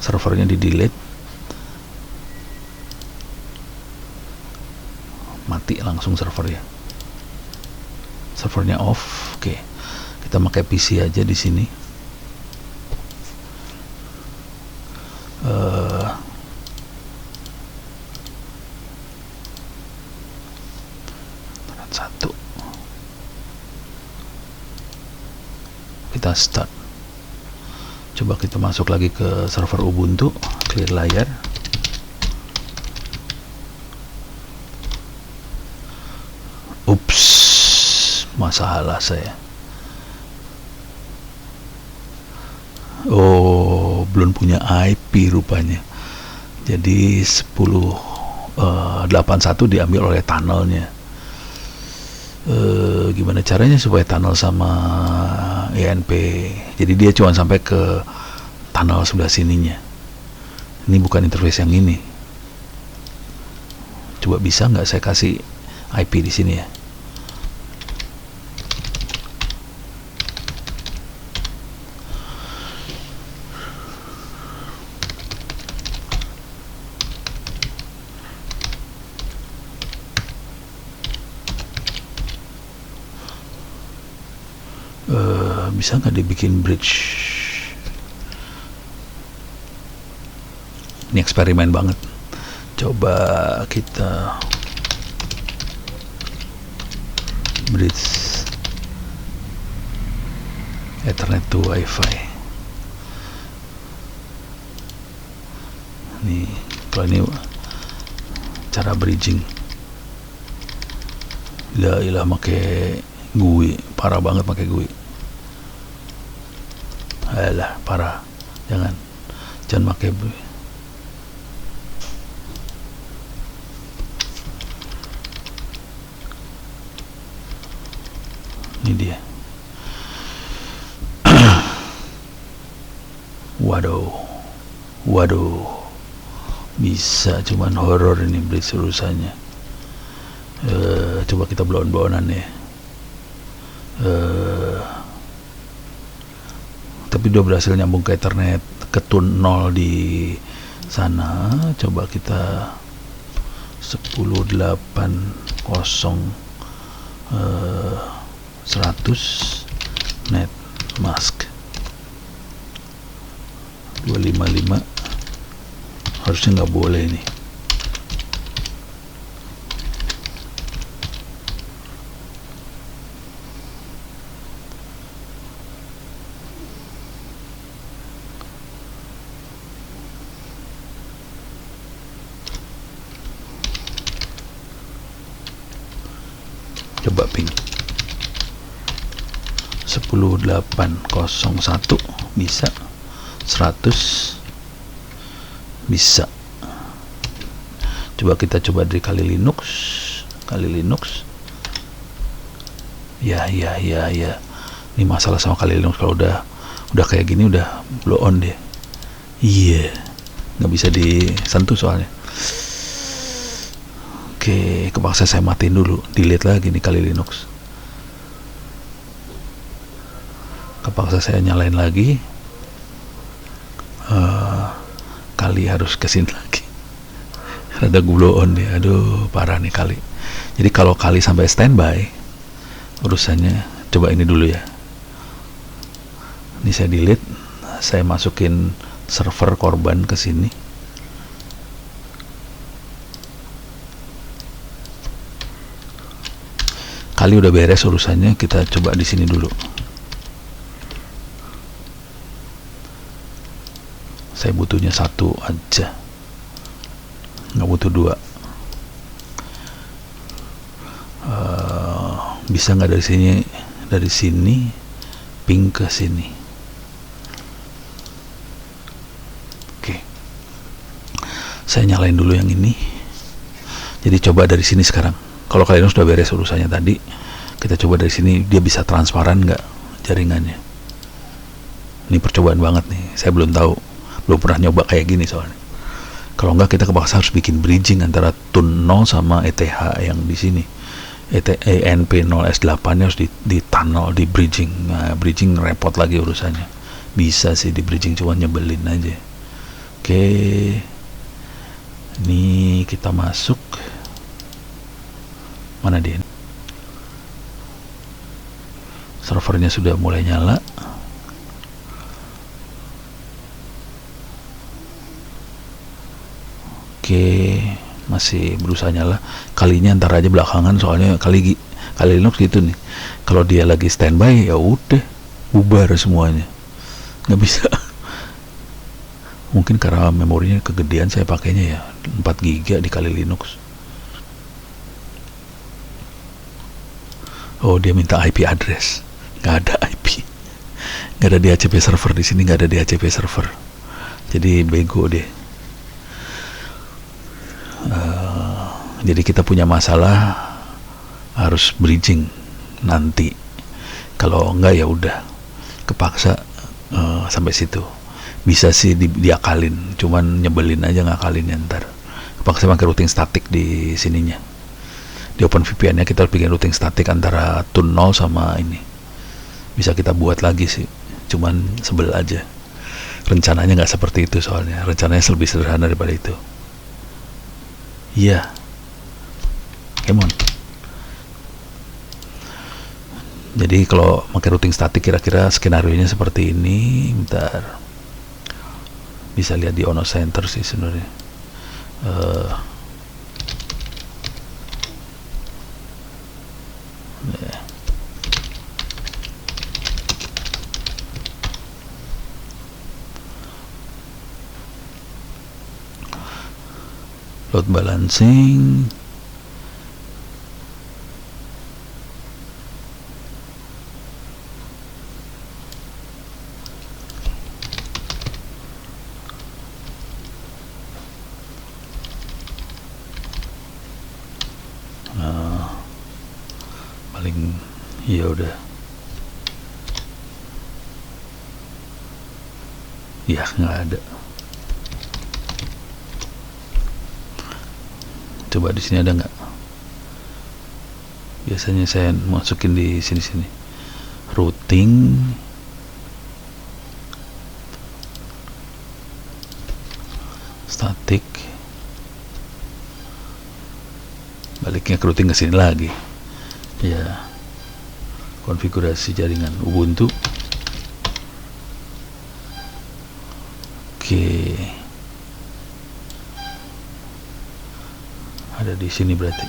servernya di delete, mati langsung servernya off. Oke, kita pakai PC aja di sini. Satu, kita start. Coba kita masuk lagi ke server Ubuntu, clear layar. Ups, masalah saya. Oh, belum punya IP rupanya. Jadi 10.81 diambil oleh tunnelnya. Gimana caranya supaya tunnel sama ENP, jadi dia cuma sampai ke tunnel sebelah sininya. Ini bukan interface yang ini. Coba bisa nggak saya kasih IP di sini ya? Bisa nggak dibikin bridge? Ini eksperimen banget. Coba kita bridge Ethernet to Wi-Fi. Nih, kalau ini cara bridging. La ilah pakai GUI, parah banget pakai GUI. Alah, parah. Jangan pakai GUI. Ini dia. Waduh, bisa, cuman horor ini bridge urusannya. Coba kita blow-blowan ya. Tapi udah berhasil nyambung ke Ethernet, ke tune 0 di sana. Coba kita 10.8.0 100 net mask 255 harusnya nggak boleh nih. Coba ping 10801 bisa, 100 bisa. Coba kita coba dari kali Linux. Ya. Ini masalah sama kali Linux, kalau udah kayak gini udah blow on deh. Iya, nggak bisa disentuh soalnya. Oke, kepaksa saya matiin dulu, delete lagi nih kali Linux. Kepaksa saya nyalain lagi. Kali harus kesini lagi. Rada blow on deh, aduh parah nih kali. Jadi kalau kali sampai standby, urusannya coba ini dulu ya. Ini saya delete, saya masukin server korban ke sini. Kali udah beres urusannya, kita coba di sini dulu. Saya butuhnya 1 aja, nggak butuh 2. Bisa nggak dari sini ping ke sini? Oke, saya nyalain dulu yang ini. Jadi coba dari sini sekarang. Kalau kalian sudah beres urusannya tadi, kita coba dari sini, dia bisa transparan nggak jaringannya. Ini percobaan banget nih, saya belum tahu, belum pernah nyoba kayak gini soalnya. Kalau nggak, kita kepaksa harus bikin bridging antara TUN 0 sama ETH yang di sini. ENP0S8 nya harus di tunnel, di bridging. Nah, bridging repot lagi urusannya. Bisa sih di bridging, cuma nyebelin aja. Oke, ini kita masuk. Mana dia? Servernya sudah mulai nyala. Oke, masih berusaha nyala. Kalinya ntar aja belakangan, soalnya kali Linux gitu nih. Kalau dia lagi standby, ya udah bubar semuanya. Nggak bisa. Mungkin karena memorinya kegedean, saya pakainya ya 4 GB di kali Linux. Oh, dia minta IP address. Nggak ada IP, nggak ada DHCP server di sini, nggak ada DHCP server. Jadi bego deh. Jadi kita punya masalah, harus bridging nanti. Kalau enggak ya udah kepaksa sampai situ. Bisa sih diakalin, cuman nyebelin aja ngakalinnya ntar. Kepaksa pakai routing statik di sininya. Di OpenVPN-nya kita bikin routing statik antara TUN 0 sama ini. Bisa kita buat lagi sih, cuman sebel aja. Rencananya nggak seperti itu soalnya. Rencananya lebih sederhana daripada itu. Iya. Come on. Jadi kalau pakai routing statik, kira-kira skenario-nya seperti ini. Bentar. Bisa lihat di Ono Center sih sebenarnya. Load balancing. Paling ya udah. Ya nggak ada. Coba di sini ada nggak? Biasanya saya masukin di sini-sini. Routing. Static. Baliknya ke routing ke sini lagi. Ya. Konfigurasi jaringan Ubuntu. Oke, ada di sini berarti.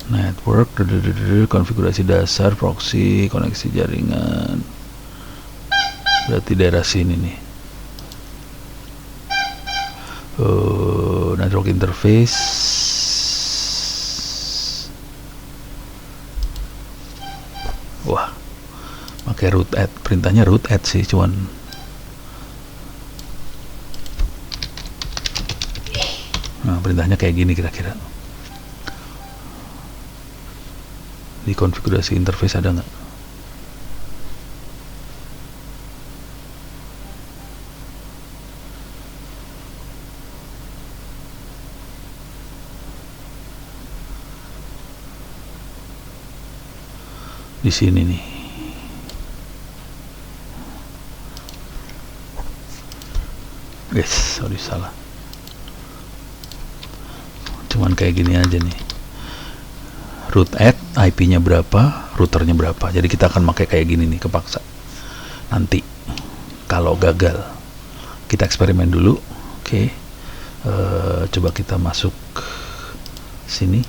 Network, konfigurasi dasar, proxy, koneksi jaringan. Berarti daerah sini nih. Network interface. Wah, pakai root add, perintahnya root add sih, cuman nah, perintahnya kayak gini kira-kira. Di konfigurasi interface ada nggak? Di sini nih. Sorry, salah. Cuman kayak gini aja nih. Root add, IP-nya berapa, routernya berapa. Jadi kita akan pakai kayak gini nih, kepaksa. Nanti kalau gagal, kita eksperimen dulu. Oke. Coba kita masuk sini.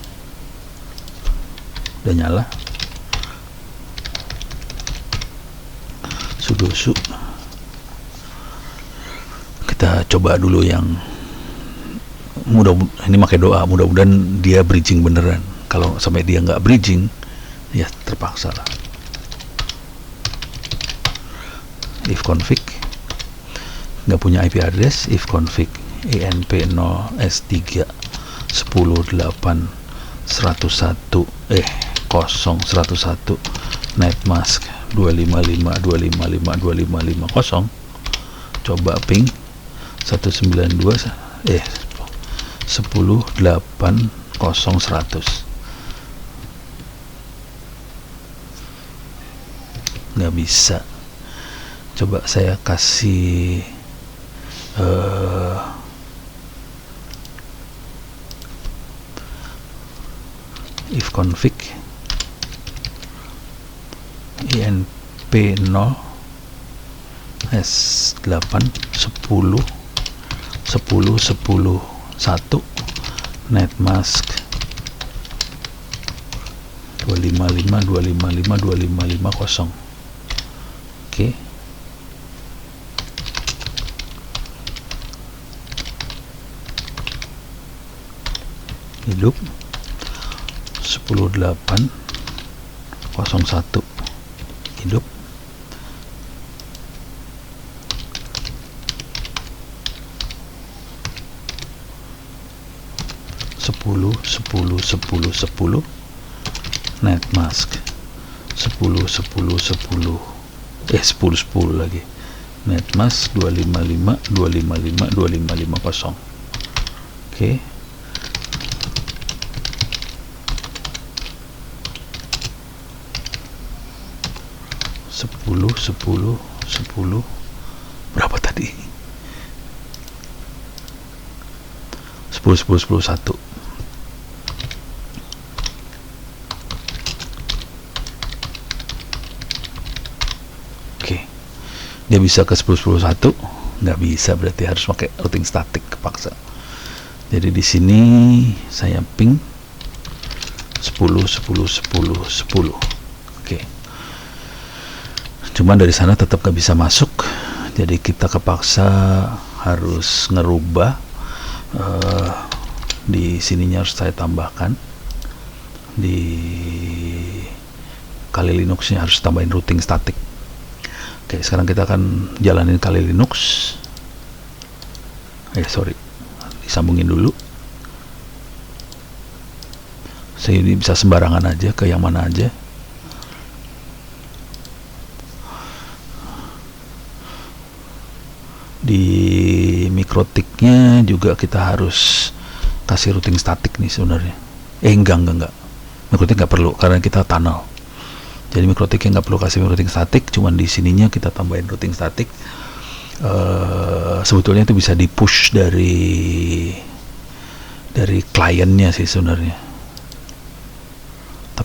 Udah nyala. Sudo su. Kita coba dulu yang ini pakai doa, mudah-mudahan dia bridging beneran. Kalau sampai dia nggak bridging, ya terpaksa lah. If config nggak punya IP address, if config enp 0 s3 10.8 101 0 101 netmask 255.255.255.50. Coba ping 192 10.8.0.100. Nggak bisa. Coba saya kasih if config enp 0 s8 10 1 netmask 255.255.255.50. Oke. Hidup 10.8.01 hidup. sepuluh netmask 10 lagi netmask 255.255.255.50. Oke. Sepuluh berapa tadi? 10.1. Oke, dia bisa ke 10.1, nggak bisa, berarti harus pakai routing static, kepaksa. Jadi di sini saya ping 10. Oke, cuman dari sana tetap nggak bisa masuk, jadi kita kepaksa harus ngerubah. Di sininya harus saya tambahkan, di Kali Linuxnya harus tambahin routing static. Oke, sekarang kita akan jalanin Kali Linux. Disambungin dulu. Saya ini bisa sembarangan aja ke yang mana aja. Di mikrotiknya juga kita harus kasih routing static nih sebenarnya. Enggak. Mikrotik nggak perlu karena kita tunnel. Jadi mikrotiknya nggak perlu kasih routing static, cuman di sininya kita tambahin routing static. Sebetulnya itu bisa di push dari kliennya sih sebenarnya.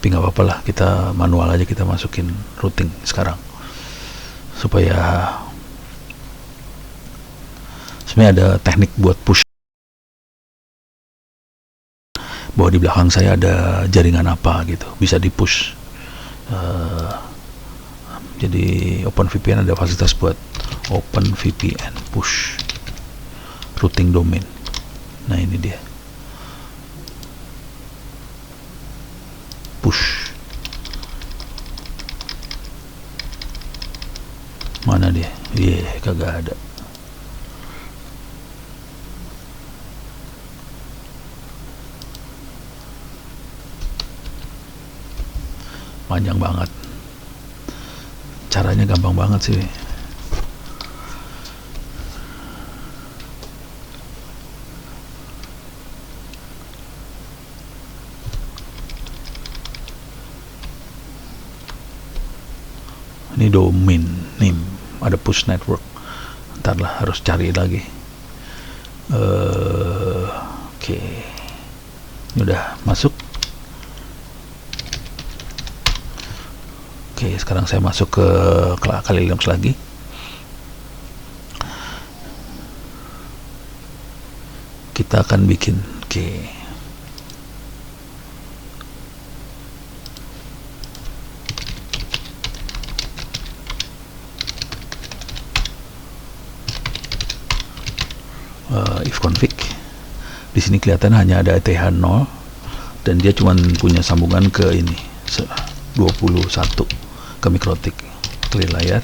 tapi nggak apa-apa lah, kita manual aja, kita masukin routing sekarang supaya sebenarnya ada teknik buat push bahwa di belakang saya ada jaringan apa gitu, bisa di push. Jadi OpenVPN ada fasilitas buat OpenVPN push routing domain. Nah ini dia, push. Mana dia? Kagak ada. Panjang banget. Caranya gampang banget sih. Ini domain name, ada push network. Ntar lah, harus cari lagi. Oke. Ini udah masuk. Oke, sekarang saya masuk ke Kali Linux lagi. Kita akan bikin, if config. Di sini kelihatan hanya ada ETH 0 dan dia cuma punya sambungan ke ini 21 ke MikroTik. Clear layar.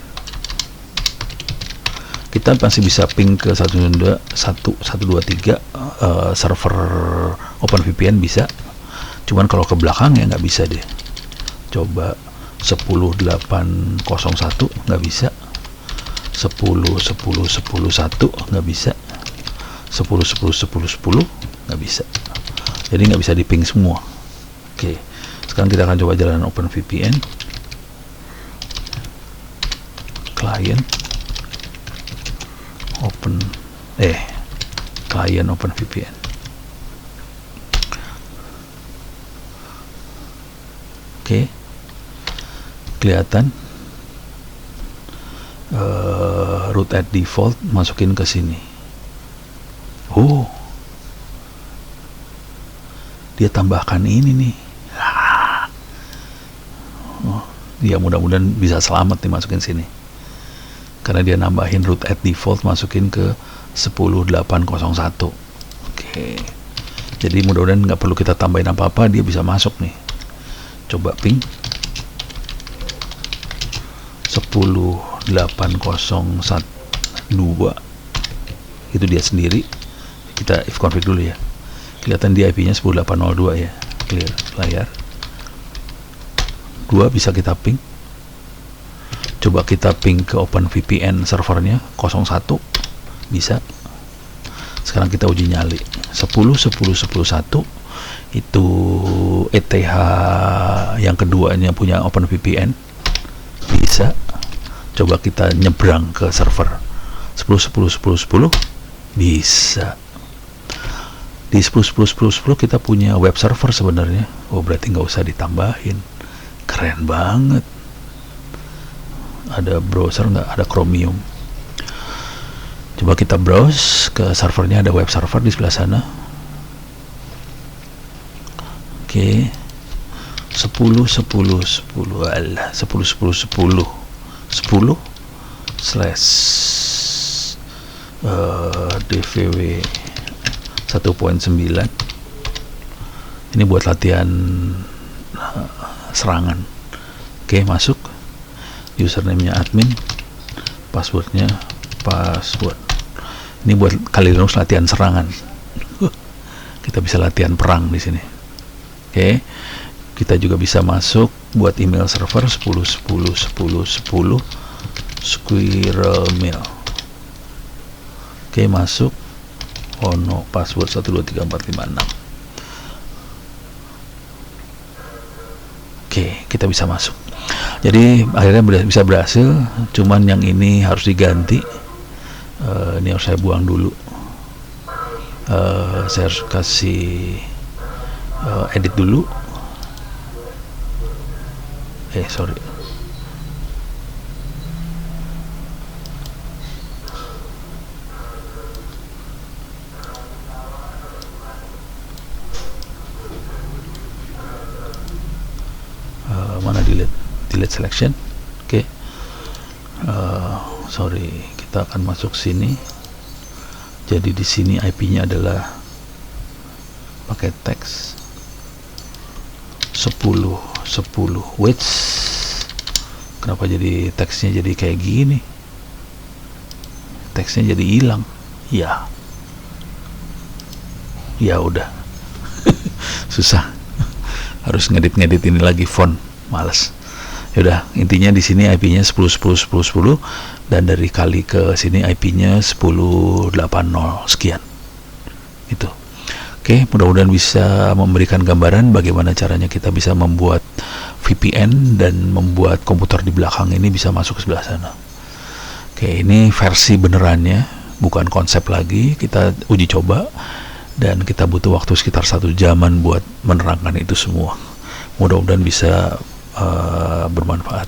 Kita masih bisa ping ke 123 server OpenVPN bisa. Cuman kalau ke belakang ya nggak bisa deh. Coba 10.801 nggak bisa. 10.10.10.1 nggak bisa. 10.10.10.10 nggak bisa. Jadi nggak bisa di ping semua. Oke. Sekarang kita akan coba jalan OpenVPN. Client client OpenVPN. Oke. Kelihatan root at default, masukin ke sini. Dia tambahkan ini nih. Ya mudah-mudahan bisa selamat nih masukin sini, karena dia nambahin root at default, masukin ke 10.801. Oke. Jadi mudah-mudahan nggak perlu kita tambahin apa-apa, dia bisa masuk nih. Coba ping 10.801.2, itu dia sendiri. Kita if config dulu ya. Kelihatan di IP-nya 10.802 ya. Clear layar. 2 bisa kita ping. Coba kita ping ke OpenVPN servernya 01, bisa. Sekarang kita uji nyali 10.10.10.1 itu ETH yang keduanya punya OpenVPN, bisa. Coba kita nyebrang ke server 10.10.10.10, bisa. Di 10.10.10.10 kita punya web server sebenarnya. Berarti nggak usah ditambahin. Keren banget. Ada browser nggak? Ada Chromium. Coba kita browse ke servernya, ada web server di sebelah sana. Oke. 10.10.10 alah 10.10.10 10/dvw 1.9. Ini buat latihan serangan. Oke, masuk. Username-nya admin, passwordnya password. Ini buat Kali Linux latihan serangan. Kita bisa latihan perang di sini. Oke. Kita juga bisa masuk buat email server 10.10.10.10 Squirrel Mail. Oke, masuk. No, password 123456. Oke, kita bisa masuk. Jadi akhirnya bisa berhasil. Cuman yang ini harus diganti. Ini harus saya buang dulu. Saya harus kasih edit dulu. sorry. Mana delete selection. Oke. Sorry, kita akan masuk sini. Jadi di sini IP-nya adalah pakai teks 10 which kenapa jadi teksnya jadi kayak gini, teksnya jadi hilang ya udah. Susah, harus ngedit ini lagi font, males. Yaudah, intinya di sini IP-nya 10 dan dari kali ke sini IP-nya 1080 sekian itu. Oke, mudah-mudahan bisa memberikan gambaran bagaimana caranya kita bisa membuat VPN dan membuat komputer di belakang ini bisa masuk ke sebelah sana. Oke, ini versi benerannya, bukan konsep lagi. Kita uji coba dan kita butuh waktu sekitar 1 jaman buat menerangkan itu semua. Mudah-mudahan bisa bermanfaat.